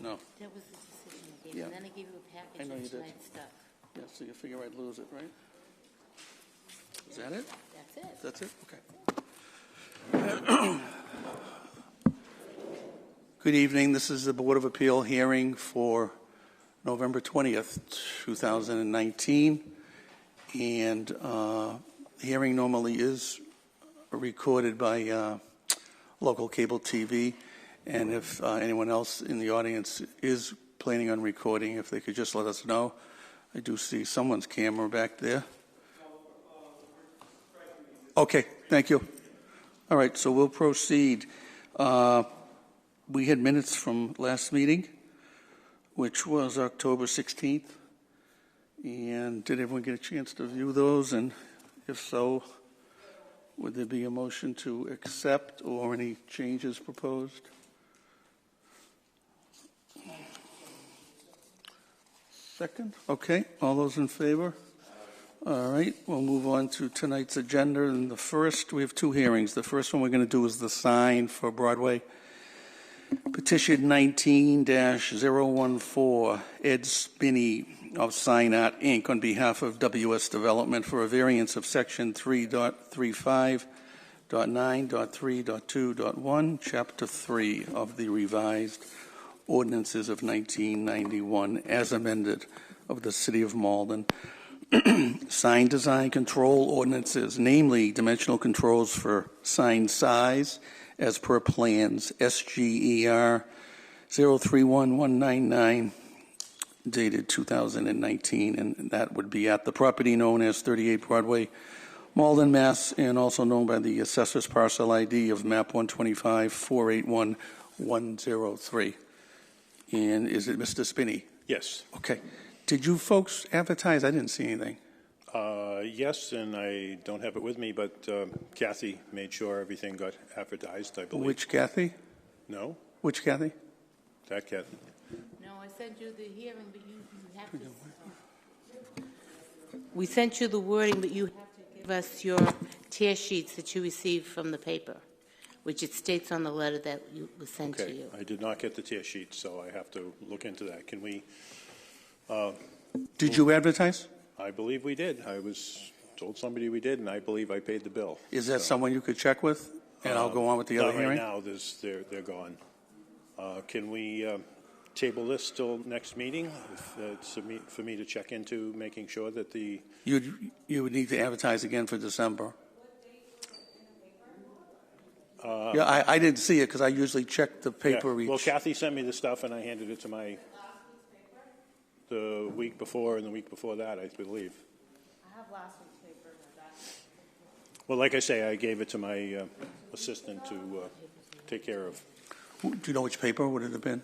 No. That was the decision I gave, Yeah. and then I gave you a package I know of you did. tonight's stuff. Yeah, so you figure I'd lose it, right? Is that it? That's it. That's it? Okay. Good evening. This is the Board of Appeal hearing for November 20th, 2019. And the hearing normally is recorded by local cable TV. And if anyone else in the audience is planning on recording, if they could just let us know. I do see someone's camera back there. Okay, thank you. All right, so we'll proceed. We had minutes from last meeting, which was October 16th. And did everyone get a chance to view those? And if so, would there be a motion to accept or any changes proposed? Second? Okay, all those in favor? All right, we'll move on to tonight's agenda. And the first, we have two hearings. The first one we're going to do is the sign for Broadway. Petition 19-014, Ed Spinney of Sign Art, Inc., on behalf of WS Development for a variance of Section 3.35.9.3.2.1, Chapter 3 of the revised ordinances of 1991, as amended, of the City of Malden. Sign design control ordinances, namely dimensional controls for sign size, as per plans SGER 031199, dated 2019, and that would be at the property known as 38 Broadway, Malden, Mass., and also known by the Assessor's Parcel ID of map 125 481103. And is it Mr. Spinney? Yes. Okay. Did you folks advertise? I didn't see anything. Yes, and I don't have it with me, but Kathy made sure everything got advertised, I believe. Which Kathy? No? Which Kathy? That Kathy. No, I sent you the hearing, but you have to... We sent you the wording, but you have to give us your tear sheets that you received from the paper, which it states on the letter that was sent to you. I did not get the tear sheet, so I have to look into that. Can we... Did you advertise? I believe we did. I was told somebody we did, and I believe I paid the bill. Is that someone you could check with? And I'll go on with the other hearing? Not right now. They're gone. Can we table this till next meeting for me to check into making sure that the... You would need to advertise again for December. Yeah, I didn't see it because I usually check the paper each. Well, Kathy sent me the stuff, and I handed it to the week before and the week before that, I believe. I have last week's paper. Well, like I say, I gave it to my assistant to take care of. Do you know which paper would it have been?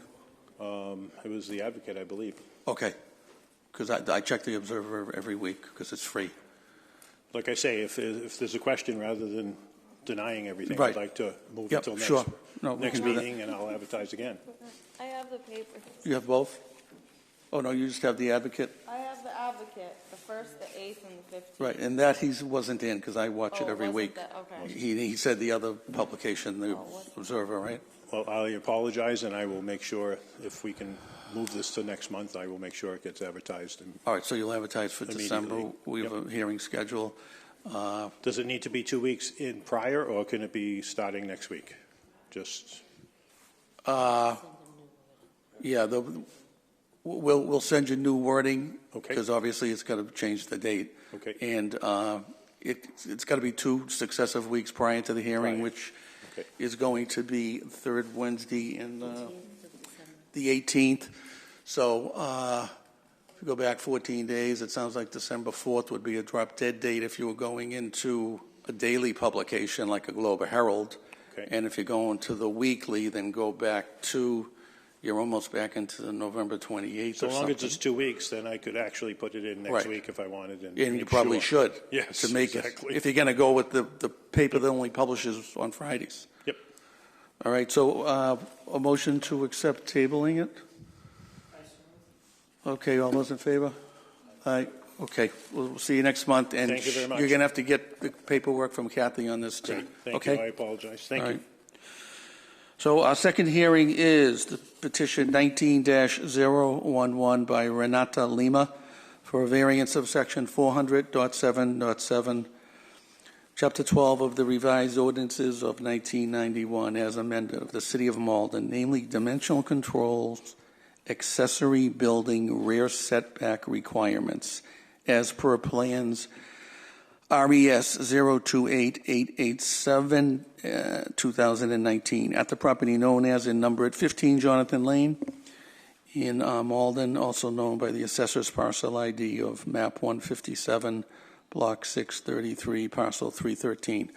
It was the Advocate, I believe. Okay, because I check the Observer every week because it's free. Like I say, if there's a question, rather than denying everything, right. I'd like to move Yep, until sure. next meeting, and I'll advertise again. I have the paper. You have both? Oh, no, you just have the Advocate? I have the Advocate, the 1st, the 8th, and the 15th. Right, and that he wasn't in because I watch it every week. Okay. He said the other publication, the Observer, right? Well, I apologize, and I will make sure if we can move this to next month, I will make sure it gets advertised. All right, so you'll advertise for December. We have a hearing schedule. Does it need to be 2 weeks in prior, or can it be starting next week? Just... Yeah, we'll send you new wording. Okay. Because obviously it's got to change the date. Okay. And it's got to be 2 successive weeks prior to the hearing, which is going to be third Wednesday in the 18th. So if you go back 14 days, it sounds like December 4th would be a drop dead date if you were going into a daily publication like a Globe or Herald. Okay. And if you're going to the weekly, then go back to... You're almost back into the November 28th. So long as it's 2 weeks, then I could actually put it in next week if I wanted. And you probably should. Yes, to make exactly. it. If you're going to go with the paper that only publishes on Fridays. Yep. All right. So a motion to accept tabling it. Okay. All those in favor? Aye. Okay. We'll see you next month. And thank you very much. You're going to have to get the paperwork from Kathy on this too. Great. Thank okay? you. I apologize. Thank you. So our second hearing is the petition 19-011 by Renata Lima for a variance of section 400.7.7, chapter 12 of the revised ordinances of 1991 as amended of the City of Malden, namely dimensional controls, accessory building rear setback requirements as per plans RES 028887 2019 at the property known as and numbered 15 Jonathan Lane in Malden, also known by the assessor's parcel ID of map 157, block 633, parcel 313.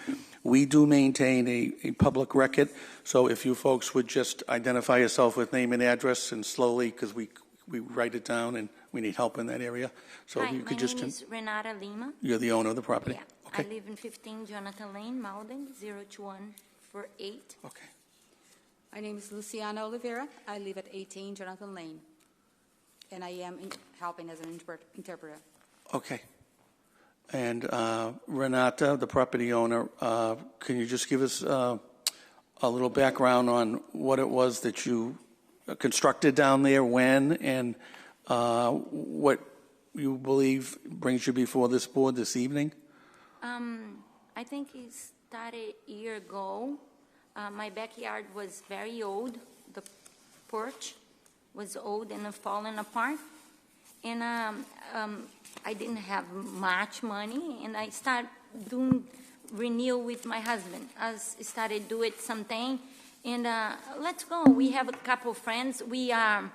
We do maintain a public record, so if you folks would just identify yourself with name and address and slowly, because we write it down and we need help in that area. So Hi, you could my just. name is Renata Lima. You're the owner of the property? Yeah, Okay. I live in 15 Jonathan Lane, Malden, 02148. Okay. My name is Luciana Oliveira. I live at 18 Jonathan Lane, and I am helping as an interpreter. Okay. And Renata, the property owner, can you just give us a little background on what it was that you constructed down there, when, and what you believe brings you before this board this evening? I think it started a year ago. My backyard was very old. The porch was old and falling apart. And I didn't have much money, and I started doing renewal with my husband. I started doing something, and let's go. We have a couple friends. We are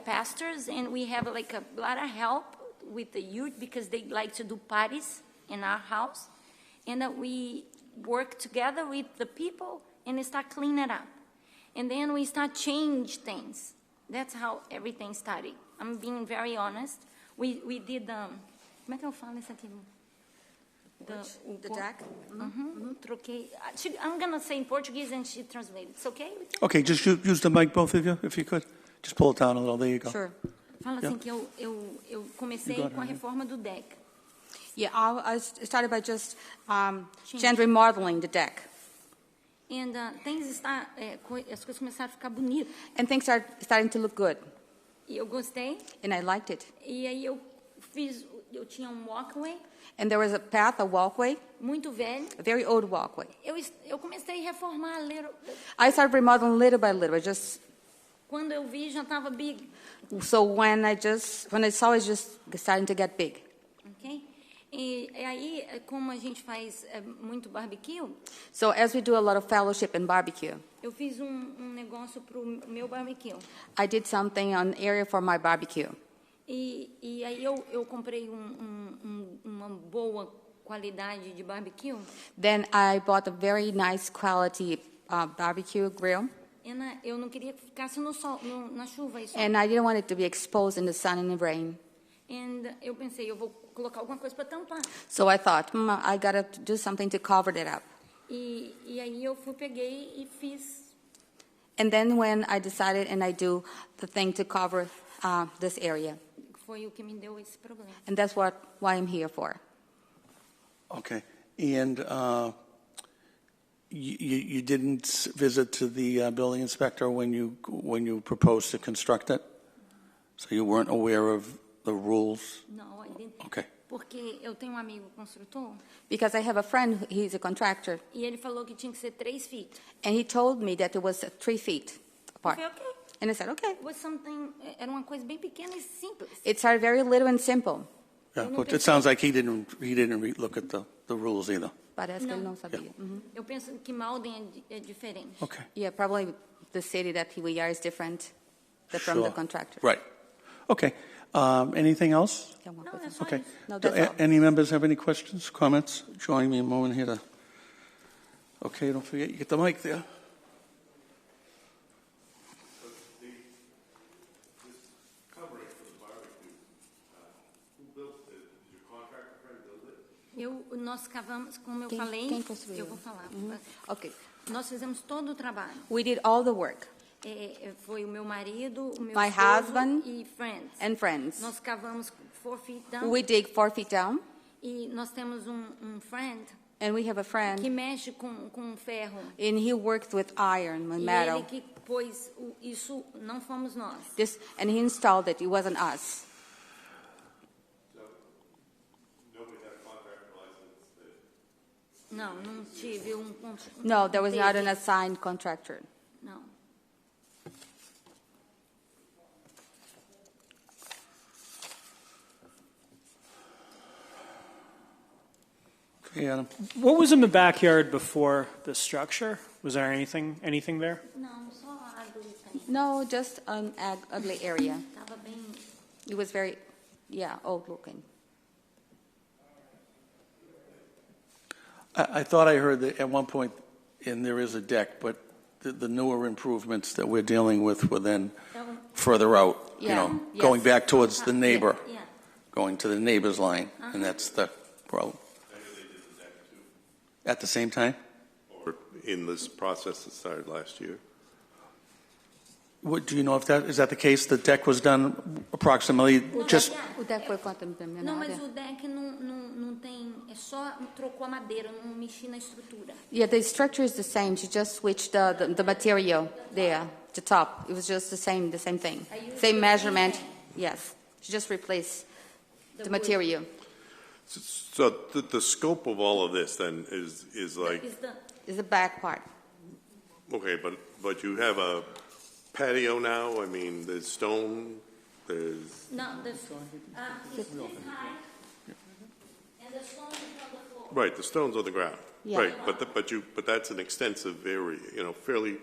pastors, and we have like a lot of help with the youth because they like to do parties in our house, and we work together with the people and start cleaning it up, and then we start change things. That's how everything started. I'm being very honest. We did como é que eu falo isso aqui? The deck? Troquei. I'm gonna say in Portuguese and she translates. It's okay with you? Okay, just use the mic, both of you, if you could. Just pull it down a little. There you go. Sure. Fala assim que eu comecei You got it, com a right? reforma do deck. Yeah, I started by just remodeling the deck, And as coisas começaram a ficar bonitas. and things are starting to look good, E eu gostei. and I liked it. E aí eu tinha walkway And there was a path, a walkway, muito velho. a very old walkway. Eu comecei a reformar I started remodeling little by little, just quando eu vi já estava big, so when I saw it just starting to get big. ok? E aí, como a gente faz muito barbecue, So as we do a lot of fellowship and barbecue, eu fiz negócio pro meu barbecue. I did something on area for my barbecue. E aí eu comprei uma boa qualidade de barbecue. Then I bought a very nice quality barbecue grill, Eu não queria que ficasse no sol, na chuva. Isso. and I didn't want it to be exposed in the sun and the rain. And eu pensei, eu vou colocar alguma coisa para tampar. So I thought, I gotta do something to cover that up. E aí eu peguei e fiz. And then when I decided, and I do the thing to cover this area, Foi o que me deu esse problema. and that's why I'm here for. Okay. And you didn't visit to the building inspector when you proposed to construct it? So you weren't aware of the rules? Não, I didn't. Okay. Porque eu tenho um amigo construtor Because I have a friend, he's a contractor, e ele falou que tinha que ser 3 feet. and he told me that it was 3 feet apart. Eu falei, ok. And I said, okay. It was something, era uma coisa bem pequena e simples. It started very little and simple, Yeah, but it sounds like he didn't look at the rules either. parece que ele Não. não sabia. Eu penso que Malden é diferente. Okay. Yeah, probably the city that we are is different from the Sure. contractor. Right. Okay. Anything else? Quer alguma Não, coisa? é só Okay. isso. No, Do that's all. any members have any questions, comments? Join me a moment here to. Okay, don't forget, you get the mic there. Nós cavamos, como eu Quem- falei, quem construiu? eu vou falar. Okay. Nós fizemos todo o trabalho. We did all the work, Foi o meu marido, o meu My esposo husband e friends. and friends. Nós cavamos 4 feet down. We dig 4 feet down, E nós temos um friend And we have a que friend, mexe com ferro. and he works with iron and E metal. ele que pôs isso, não fomos nós. And he installed it. It wasn't us. Não, não tive No, there was not teve. an assigned contractor. Não. Okay, Adam. What was in the backyard before the structure? Was there anything there? Não, só árvore também. No, just an ugly area. Tava bem. It was very, old looking. I thought I heard that at one point, and there is a deck, but the newer improvements that we're dealing with were then further out, Yeah, yes. going back towards the neighbor, Yeah. going to the neighbor's line, and that's the problem. At the same time? Or in this process that started last year. Do you know if is that the case? The deck was done approximately just, O deck foi contaminado. Não, mas o deck não tem. É só trocou a madeira, não mexi na estrutura. Yeah, the structure is the same. She just switched the material there, the top. It was just the same thing. Same measurement. Yes. She just replaced the material. So the scope of all of this then is like, Is the back part. okay, but you have a patio now? I mean, there's stone, there's, Não, it's this high, and the stone is on the floor. right, the stone's on the ground. Yeah. Right, but that's an extensive area, fairly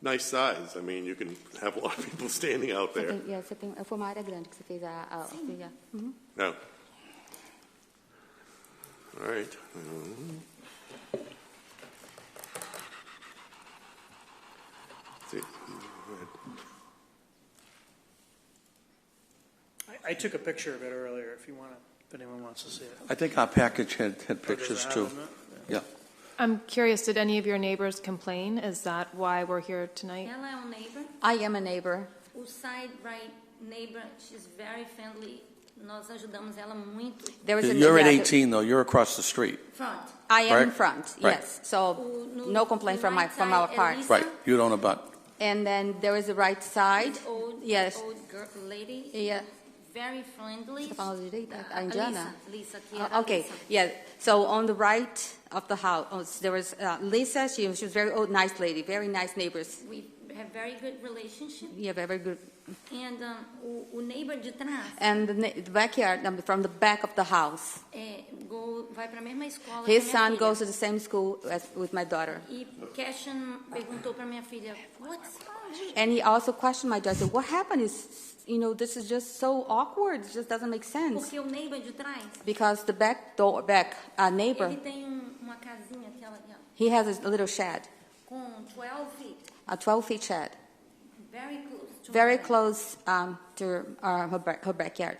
nice size. I mean, you can have a lot of people standing out there. Foi uma área grande que você fez a No. All right. See. I took a picture of it earlier. If anyone wants to see it. I think our package had pictures too. Yeah. I'm curious, did any of your neighbors complain? Is that why we're here tonight? Ela é neighbor. I am a neighbor. O side right neighbor, she's very friendly. Nós ajudamos ela muito. There was You're at 18 though. You're across the street. Front. I am in Right? front, Right. yes. So No- no complaint from right our side, part. Elisa. Right. You don't abut. And then there is the right side. Old, Yes. old girl, lady. Yeah. Very friendly. Você tá falando direito? A indiana? Lisa, que era Okay, Lisa. yeah. So on the right of the house, there was Lisa. She was very old, nice lady, very nice neighbors. We have very good relationship. Yeah, very good. And o neighbor de trás And the backyard, from the back of the house, vai para a mesma escola his que a son minha goes to filha. the same school as with my daughter. E Cashin perguntou para minha filha, what's wrong? And he also questioned my daughter, what happened is, this is just so awkward. It just doesn't make sense. Porque o neighbor de trás, Because the back neighbor, ele tem uma casinha que ela he has a little shed, com 12 feet, a 12-feet shed, very close to very her. close to her backyard.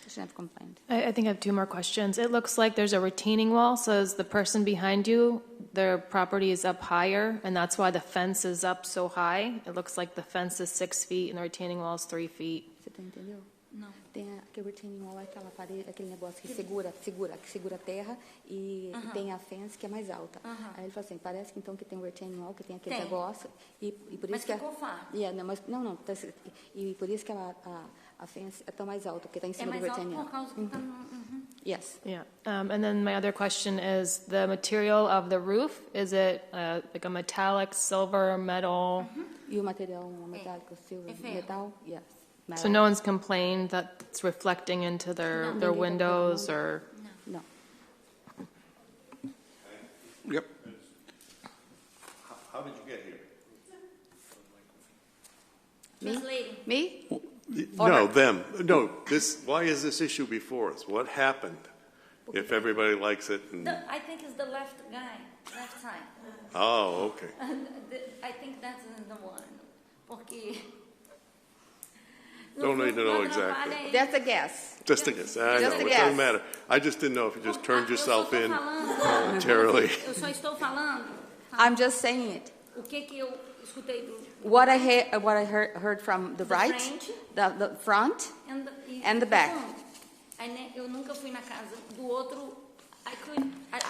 She shouldn't have complained. I think I have two more questions. It looks like there's a retaining wall, so is the person behind you, their property is up higher, and that's why the fence is up so high? It looks like the fence is 6 feet and the retaining wall is 3 feet. Você entendeu? Não. Tem aquele retaining wall, aquela parede, aquele negócio que segura a terra e tem a fence que é mais alta. Aí ele falou assim, parece que então que tem um retaining wall, que tem aquele Tem. negócio e por Mas isso que ficou fácil. não, tá, e por isso que a fence é tão mais alta, porque está em É cima do mais alto retaining por wall. causa que tá Yes. Yeah. And then my other question is the material of the roof, is it like a metallic, silver, metal? E o material metálico, silver, ferro. metal? Yes. So no one's complained that it's reflecting into their windows or? No. Yep. How did you get here? Translating. Me? No, them. No, why is this issue before us? What happened? If everybody likes it and, I think it's the left guy, left side. oh, okay. I think that's the one. Porque... Don't need to know Não atrapalha exactly. ele. That's a guess. Just a guess. I Just know, a it guess. doesn't matter. I just didn't know if you just turned Eu só yourself tô in falando. voluntarily. Eu só estou falando I'm just saying it. o que eu escutei do What I heard from the right, frente the front, e And the back. Aí, né, eu nunca fui na casa do outro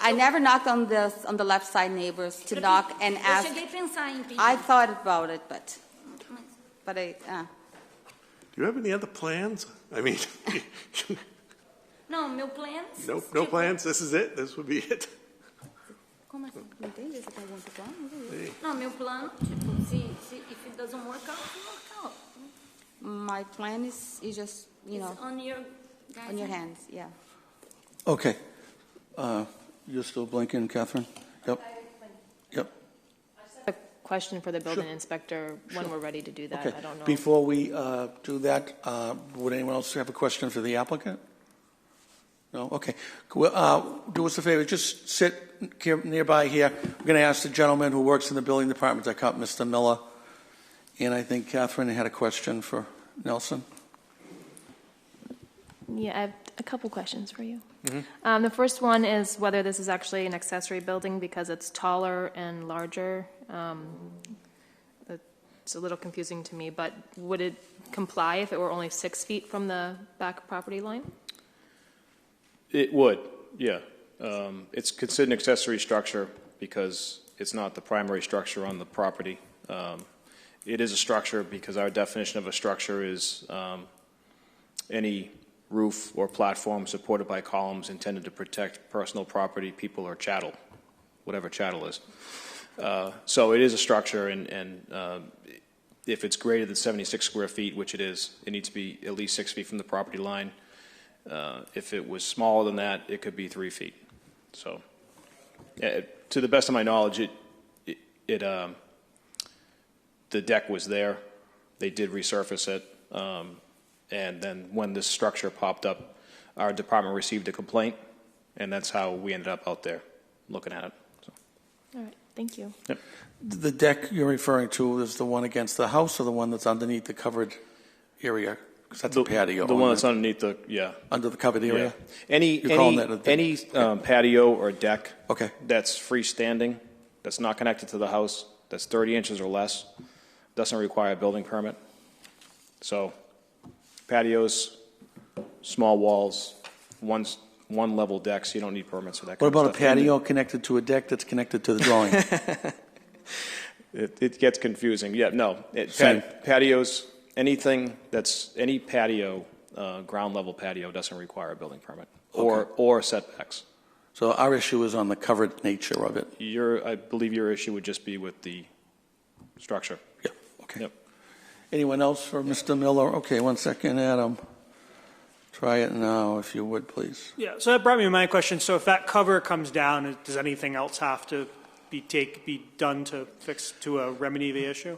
I never knocked on the left side neighbors to knock and ask. Eu cheguei a pensar em pedir. I thought about it, but I. Do you have any other plans? I mean, Não, meu plans. no plans? This is it? This would be it? Como assim? Não entendi essa pergunta, claro. Não, meu plano, tipo, if it doesn't work out, it work out. My plan is just, It's on your guys' on your hands, yeah. Okay. You're still blinking, Catherine? Yep. Yep. A question for the building inspector when we're ready to do that. Okay. I don't know. Before we do that, would anyone else have a question for the applicant? No? Okay. Do us a favor, just sit nearby here. We're going to ask the gentleman who works in the building department to come, Mr. Miller. And I think Catherine had a question for Nelson. Yeah, I have a couple questions for you. The first one is whether this is actually an accessory building because it's taller and larger. It's a little confusing to me, but would it comply if it were only 6 feet from the back property line? It would, yeah. It's considered an accessory structure because it's not the primary structure on the property. It is a structure because our definition of a structure is any roof or platform supported by columns intended to protect personal property, people, or chattel, whatever chattel is. So it is a structure, and if it's greater than 76 square feet, which it is, it needs to be at least 6 feet from the property line. If it was smaller than that, it could be 3 feet. So, to the best of my knowledge, the deck was there. They did resurface it. And then when this structure popped up, our department received a complaint, and that's how we ended up out there looking at it. So. All right, thank you. Yep. The deck you're referring to is the one against the house or the one that's underneath the covered area? Because that's a patio. The one that's underneath the, yeah. Under the covered area? Yeah. Any patio or deck that's freestanding, that's not connected to the house, that's 30 inches or less, doesn't require a building permit. So patios, small walls, one level decks, you don't need permits for that What kind of about a stuff. patio connected to a deck that's connected to the dwelling? It gets confusing. Yeah, no. Patios, any patio, ground level patio doesn't require a building permit or setbacks. So our issue is on the covered nature of it. I believe your issue would just be with the structure. Yeah, okay. Yep. Anyone else for Mr. Miller? Okay, 1 second, Adam. Try it now, if you would, please. Yeah, so that brought me to my question. So if that cover comes down, does anything else have to be done to remedy the issue?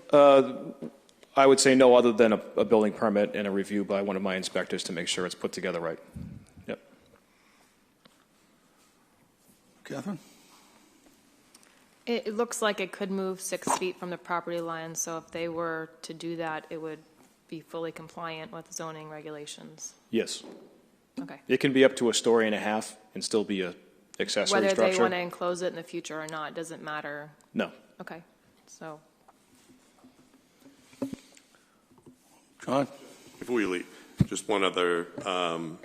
I would say no other than a building permit and a review by one of my inspectors to make sure it's put together right. Yep. Catherine? It looks like it could move 6 feet from the property line, so if they were to do that, it would be fully compliant with zoning regulations. Yes. Okay. It can be up to 1.5 stories and still be a accessory Whether structure. they want to enclose it in the future or not, doesn't matter. No. Okay, so. John? Before you leave, just one other, so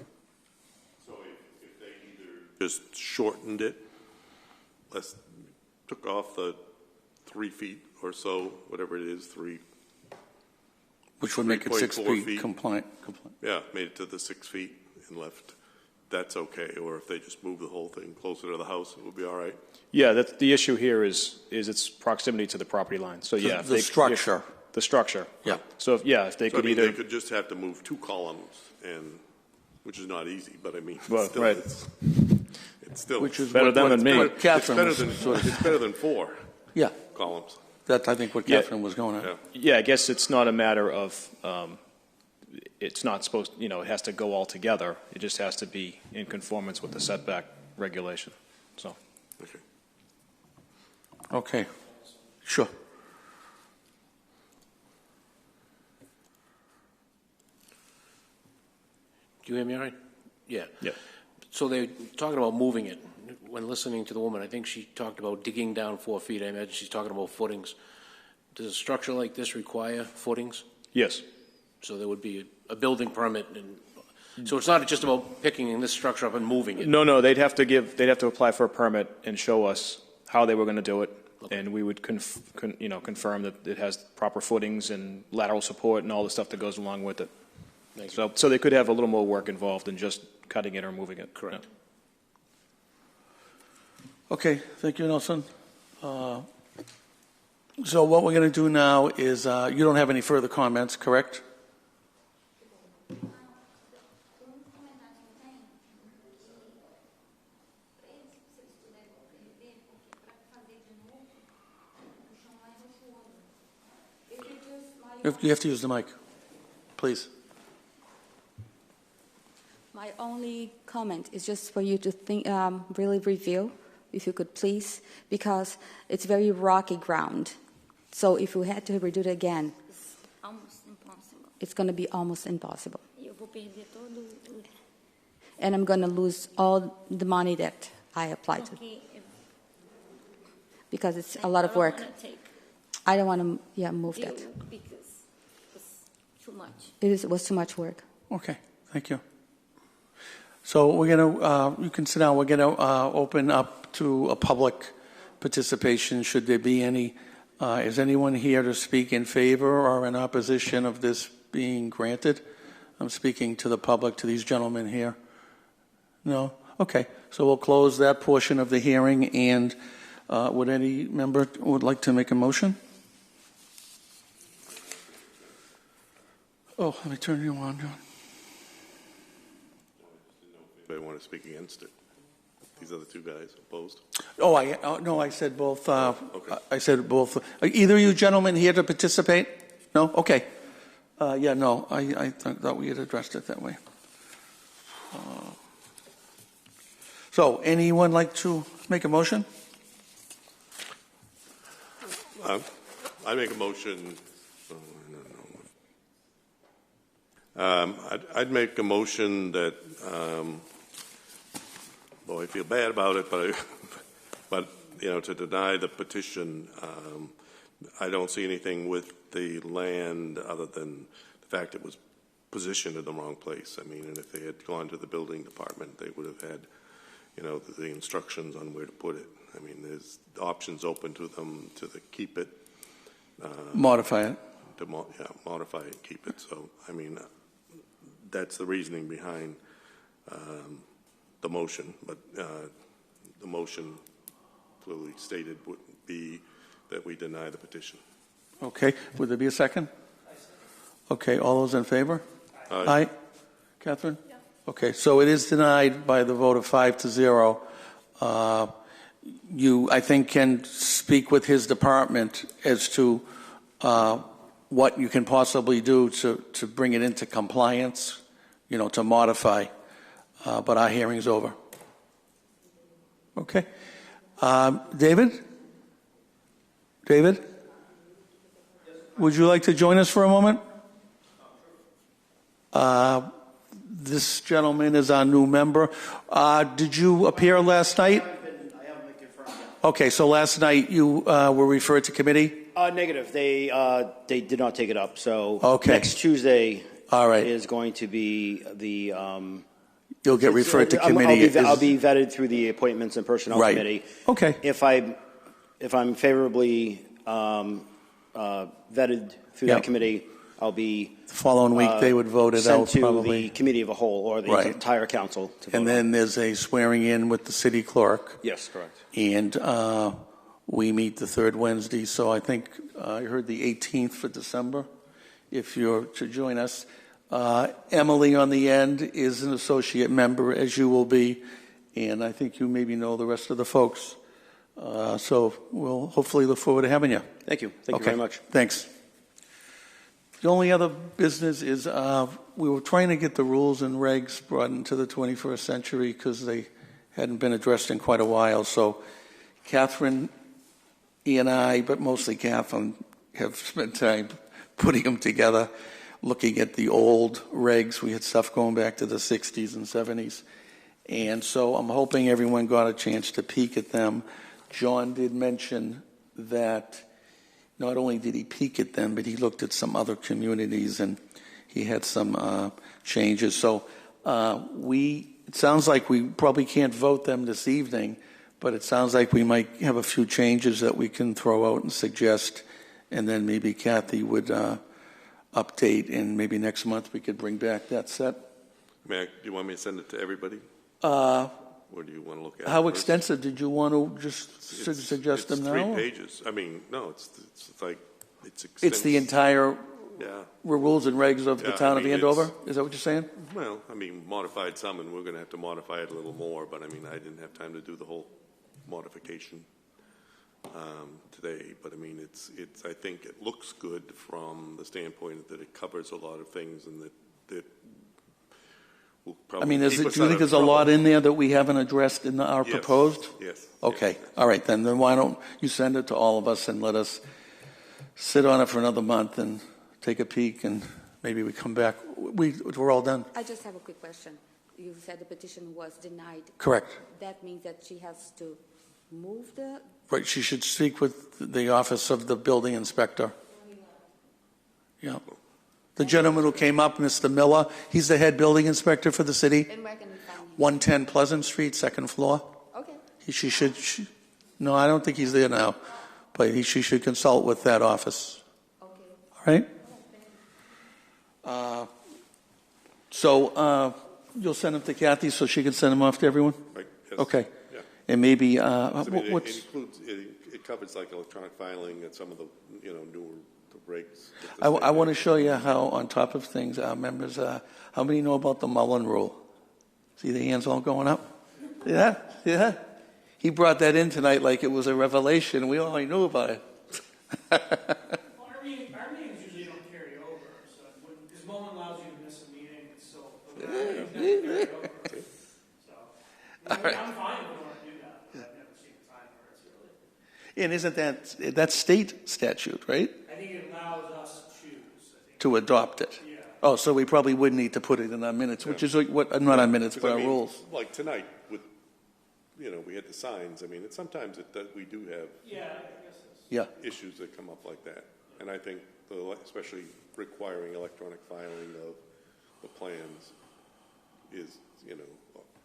if they either just shortened it, took off the 3 feet or so, whatever it is, Which would make it 6 3.4 feet compliant. Yeah, made it to the 6 feet and left. That's okay. Or if they just move the whole thing closer to the house, it would be all right. Yeah, that's the issue here is its proximity to the property line. So yeah, The structure. The structure. Yeah. So if they could either. They could just have to move 2 columns, which is not easy, but I mean, Well, still, right. it's still Which is better than me. what Catherine it's better than 4 Yeah, columns. that's, I think, what Catherine was going at. Yeah. Yeah, I guess it's not a matter of, it's not supposed, it has to go all together. It just has to be in conformance with the setback regulation, so. Okay. Okay, sure. Do you hear me all right? Yeah. Yeah. So they're talking about moving it. When listening to the woman, I think she talked about digging down 4 feet. I imagine she's talking about footings. Does a structure like this require footings? Yes. So there would be a building permit and So it's not just about picking this structure up and moving it? No, they'd have to apply for a permit and show us how they were going to do it, and we would confirm that it has proper footings and lateral support and all the stuff that goes along with it. So they could have a little more work involved than just cutting it or moving it. Correct. Yeah. Okay, thank you, Nelson. So what we're going to do now is, you don't have any further comments, correct? You have to use the mic, please. My only comment is just for you to think, really review, if you could please, because it's very rocky ground. So if we had to redo it again, It's almost impossible. it's going to be almost impossible. Eu vou perder todo o... And I'm going to lose all the money that I applied to, Porque because it's a lot of work. I don't want to, move that. Because it's too much. It was too much work. Okay, thank you. So we're going to, you can sit down, we're going to open up to a public participation, should there be any. Is anyone here to speak in favor or in opposition of this being granted? I'm speaking to the public, to these gentlemen here. No? Okay, so we'll close that portion of the hearing, and would any member would like to make a motion? Oh, let me turn you on, John. Anybody want to speak against it? These other two guys opposed? Oh, no, I said both. Okay. I said both. Either of you gentlemen here to participate? No? Okay. Yeah, no, I thought we had addressed it that way. So, anyone like to make a motion? I make a motion. I'd make a motion that. I feel bad about it, but to deny the petition, I don't see anything with the land other than the fact it was positioned in the wrong place. I mean, and if they had gone to the building department, they would have had, the instructions on where to put it. I mean, there's options open to them to keep it. Modify it. To modify it, keep it. So, I mean, that's the reasoning behind the motion, but the motion clearly stated would be that we deny the petition. Okay, would there be a second? Okay, all those in favor? Aye. Catherine? Yeah. Okay, so it is denied by the vote of 5-0. You, I think, can speak with his department as to what you can possibly do to bring it into compliance, to modify. But our hearing's over. Okay. David? David? Would you like to join us for a moment? This gentleman is our new member. Did you appear last night? I haven't been confirmed yet. Okay, so last night you were referred to committee? Negative. They did not take it up. So Okay. next Tuesday All right. is going to be the... You'll get referred to committee. I'll be vetted through the Appointments and Personnel Right. Committee. Okay. If I'm favorably vetted through Yep. that committee, I'll be The following week they would vote it sent out to probably. the committee of a whole or the Right. entire council. To And vote on. then there's a swearing in with the city clerk. Yes, correct. And we meet the third Wednesday, so I think I heard the 18th for December, if you're to join us. Emily on the end is an associate member, as you will be, and I think you maybe know the rest of the folks. So we'll hopefully look forward to having you. Thank you. Thank you very much. Thanks. The only other business is we were trying to get the rules and regs brought into the 21st century because they hadn't been addressed in quite a while. So Catherine and I, but mostly Catherine, have spent time putting them together, looking at the old regs. We had stuff going back to the 60s and 70s. And so I'm hoping everyone got a chance to peek at them. John did mention that not only did he peek at them, but he looked at some other communities and he had some changes. So it sounds like we probably can't vote them this evening, but it sounds like we might have a few changes that we can throw out and suggest, and then maybe Kathy would update, and maybe next month we could bring back that set. Do you want me to send it to everybody? Or do you want to look at How it first? extensive did you want to just suggest them now? It's 3 pages. I mean, no, it's like, it's extensive. It's the entire Yeah. rules and regs of the Yeah, town I of mean, Andover? it's- Is that what you're saying? Well, I mean, modified some, and we're going to have to modify it a little more, but I mean, I didn't have time to do the whole modification today, but I mean, I think it looks good from the standpoint that it covers a lot of things, and that will probably I mean, keep do you us out think of there's a trouble. lot in there that we haven't addressed in our Yes, proposed? Yes. Okay, yes. all right, then why don't you send it to all of us and let us sit on it for another month and take a peek, and maybe we come back. We're all done. I just have a quick question. You said the petition was denied. Correct. That means that she has to move the... Right, she should speak with the office of the building inspector. Yeah. The gentleman who came up, Mr. Miller, he's the head building inspector for the city, And where can we find him? 110 Pleasant Street, second floor. Okay. No, I don't think he's there now, but she should consult with that office. Okay. All right? So you'll send them to Kathy so she can send them off to everyone? Right, yes. Okay. Yeah. And maybe, I mean, it what's... includes, it covers like electronic filing and some of the, newer the regs. I want to show you how, on top of things, our members, how many know about the Mullen Rule? See the hands all going up? Yeah, yeah. He brought that in tonight like it was a revelation. We only knew about it. Well, our meetings usually don't carry over, so because Mullen allows you to miss a meeting, so our meetings never carry over. So, I'm fine if we want to do that, but I've never seen a time where it's really. And isn't that's state statute, right? I think it allows us to choose. I think. To adopt it. Yeah. Oh, so we probably would need to put it in our minutes, which is what, not our minutes, but Because, our I mean, rules. Like tonight, with, we had the signs. I mean, sometimes we do have Yeah, I guess that's. Yeah. issues that come up like that. And I think, especially requiring electronic filing of the plans is,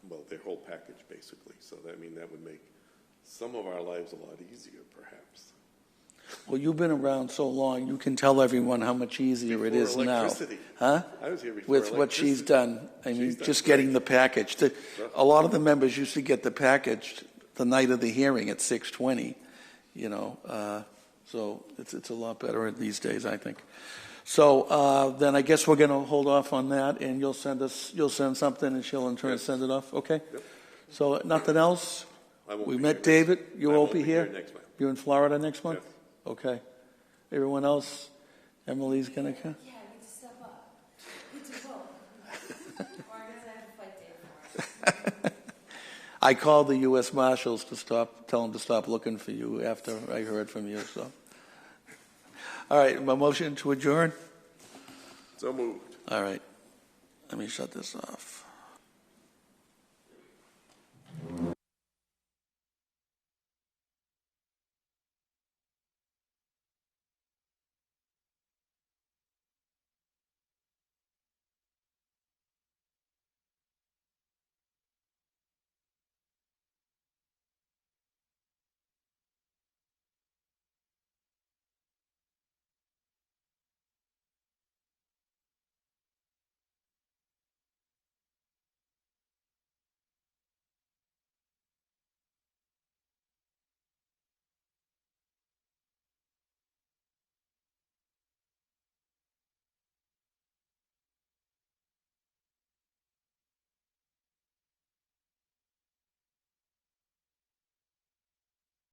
well, their whole package, basically. So, that would make some of our lives a lot easier, perhaps. Well, you've been around so long, you can tell everyone how much easier it Before is now. electricity. Huh? I was here before With what she's electricity. done. I mean, She's done just great. getting the package. A lot of the members used to get the package the night of the hearing at 6:20, so it's a lot better these days, I think. So then I guess we're going to hold off on that, and you'll send something, and she'll in turn send it off, okay? Yep. So nothing else? I won't We be met here David. next- You I won't won't be be here here? next month. You're in Florida next month? Yes. Okay. Everyone else? Emily's going to come? Yeah, I get to step up. Get to vote. Or I guess I have to fight Dave for it. I called the U.S. Marshals to tell them to stop looking for you after I heard from you, so. All right, my motion to adjourn? So moved. All right. Let me shut this off.